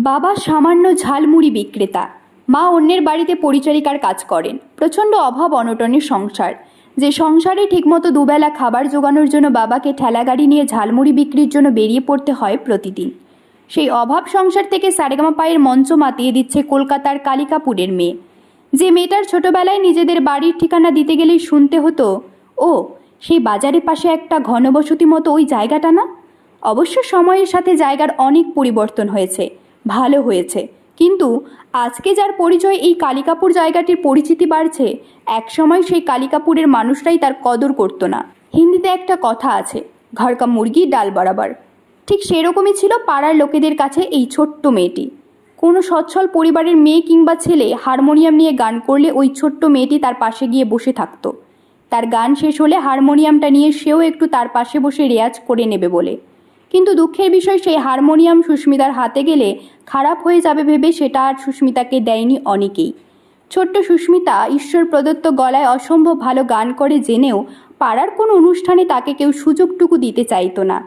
বাবা সামান্য ঝালমুড়ি বিক্রেতা, মা অন্যের বাড়িতে পরিচারিকার কাজ করেন। প্রচণ্ড অভাব অনটনের সংসার, যে সংসারে ঠিকমতো দুবেলা খাবার জোগানোর জন্য বাবাকে ঠেলাগাড়ি নিয়ে ঝালমুড়ি বিক্রির জন্য বেরিয়ে পড়তে হয় প্রতিদিন। সেই অভাব সংসার থেকে সারেগামাপায়ের মঞ্চ মাতিয়ে দিচ্ছে কলকাতার কালিকাপুরের মেয়ে, যে মেয়েটার ছোটবেলায় নিজেদের বাড়ির ঠিকানা দিতে গেলেই শুনতে হতো, ও সেই বাজারের পাশে একটা ঘনবসতি মতো ওই জায়গাটা না। অবশ্য সময়ের সাথে জায়গার অনেক পরিবর্তন হয়েছে, ভালো হয়েছে, কিন্তু আজকে যার পরিচয় এই কালিকাপুর জায়গাটির পরিচিতি বাড়ছে, একসময় সেই কালিকাপুরের মানুষরাই তার কদর করতো না। হিন্দিতে একটা কথা আছে, ঘর কা মুরগি ডাল বরাবর। ঠিক সেরকমই ছিল পাড়ার লোকেদের কাছে এই ছোট্ট মেয়েটি। কোনো সচ্ছল পরিবারের মেয়ে কিংবা ছেলে হারমোনিয়াম নিয়ে গান করলে ওই ছোট্ট মেয়েটি তার পাশে গিয়ে বসে থাকতো, তার গান শেষ হলে হারমোনিয়ামটা নিয়ে সেও একটু তার পাশে বসে রেয়াজ করে নেবে বলে। কিন্তু দুঃখের বিষয়, সেই হারমোনিয়াম সুস্মিতার হাতে গেলে খারাপ হয়ে যাবে ভেবে সেটা আর সুস্মিতাকে দেয়নি অনেকেই। ছোট্ট সুস্মিতা ঈশ্বর প্রদত্ত গলায় অসম্ভব ভালো গান করে জেনেও পাড়ার কোনো অনুষ্ঠানে তাকে কেউ সুযোগটুকু দিতে চাইতো না।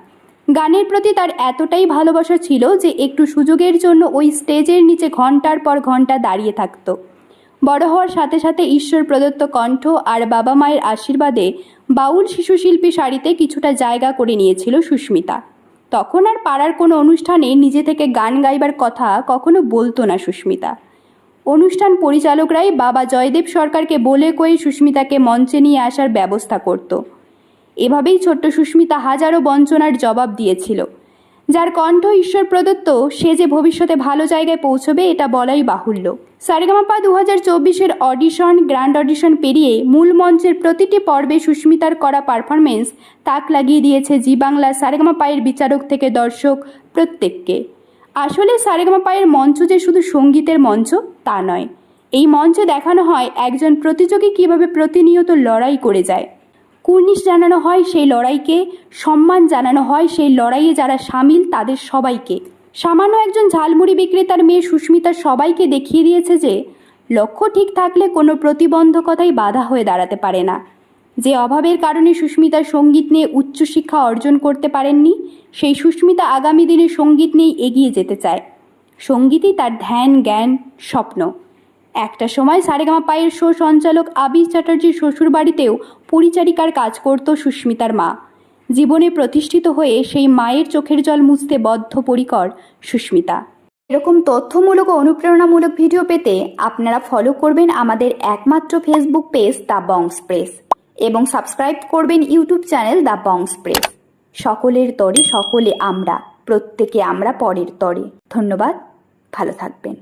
গানের প্রতি তার এতটাই ভালোবাসা ছিল যে একটু সুযোগের জন্য ওই স্টেজের নিচে ঘন্টার পর ঘন্টা দাঁড়িয়ে থাকতো। বড় হওয়ার সাথে সাথে ঈশ্বর প্রদত্ত কণ্ঠ আর বাবা মায়ের আশীর্বাদে বাউল শিশুশিল্পী সারিতে কিছুটা জায়গা করে নিয়েছিল সুস্মিতা। তখন আর পাড়ার কোনো অনুষ্ঠানে নিজে থেকে গান গাইবার কথা কখনো বলতো না সুস্মিতা। অনুষ্ঠান পরিচালকরাই বাবা জয়দেব সরকারকে বলে কয়ে সুস্মিতাকে মঞ্চে নিয়ে আসার ব্যবস্থা করত। এভাবেই ছোট্ট সুস্মিতা হাজারো বঞ্চনার জবাব দিয়েছিল। যার কণ্ঠ ঈশ্বর প্রদত্ত, সে যে ভবিষ্যতে ভালো জায়গায় পৌঁছবে এটা বলাই বাহুল্য। সারেগামাপা 2024-এর অডিশন, গ্র্যান্ড অডিশন পেরিয়ে মূল মঞ্চের প্রতিটি পর্বে সুস্মিতার করা পারফরমেন্স তাক লাগিয়ে দিয়েছে জি বাংলা সারেগামাপায়ের বিচারক থেকে দর্শক প্রত্যেককে। আসলে সারেগামাপায়ের মঞ্চ যে শুধু সঙ্গীতের মঞ্চ তা নয়, এই মঞ্চে দেখানো হয় একজন প্রতিযোগী কিভাবে প্রতিনিয়ত লড়াই করে যায়। কুর্নিশ জানানো হয় সেই লড়াইকে, সম্মান জানানো হয় সেই লড়াইয়ে যারা সামিল তাদের সবাইকে। সামান্য একজন ঝালমুড়ি বিক্রেতার মেয়ে সুস্মিতা সবাইকে দেখিয়ে দিয়েছে যে লক্ষ্য ঠিক থাকলে কোনো প্রতিবন্ধকতাই বাধা হয়ে দাঁড়াতে পারে না। যে অভাবের কারণে সুস্মিতা সঙ্গীত নিয়ে উচ্চশিক্ষা অর্জন করতে পারেননি, সেই সুস্মিতা আগামী দিনে সঙ্গীত নিয়েই এগিয়ে যেতে চায়। সঙ্গীতই তার ধ্যান, জ্ঞান, স্বপ্ন। একটা সময় সারেগামাপায়ের শো সঞ্চালক আবির চ্যাটার্জির শ্বশুরবাড়িতেও পরিচারিকার কাজ করত সুস্মিতার মা। জীবনে প্রতিষ্ঠিত হয়ে সেই মায়ের চোখের জল মুছতে বদ্ধপরিকর সুস্মিতা। এরকম তথ্যমূলক ও অনুপ্রেরণামূলক ভিডিও পেতে আপনারা ফলো করবেন আমাদের একমাত্র ফেসবুক পেজ দ্য বংস প্রেস এবং সাবস্ক্রাইব করবেন ইউটিউব চ্যানেল দ্য বংস প্রেস। সকলের তরে সকলে আমরা, প্রত্যেকে আমরা পরের তরে। ধন্যবাদ, ভালো থাকবেন।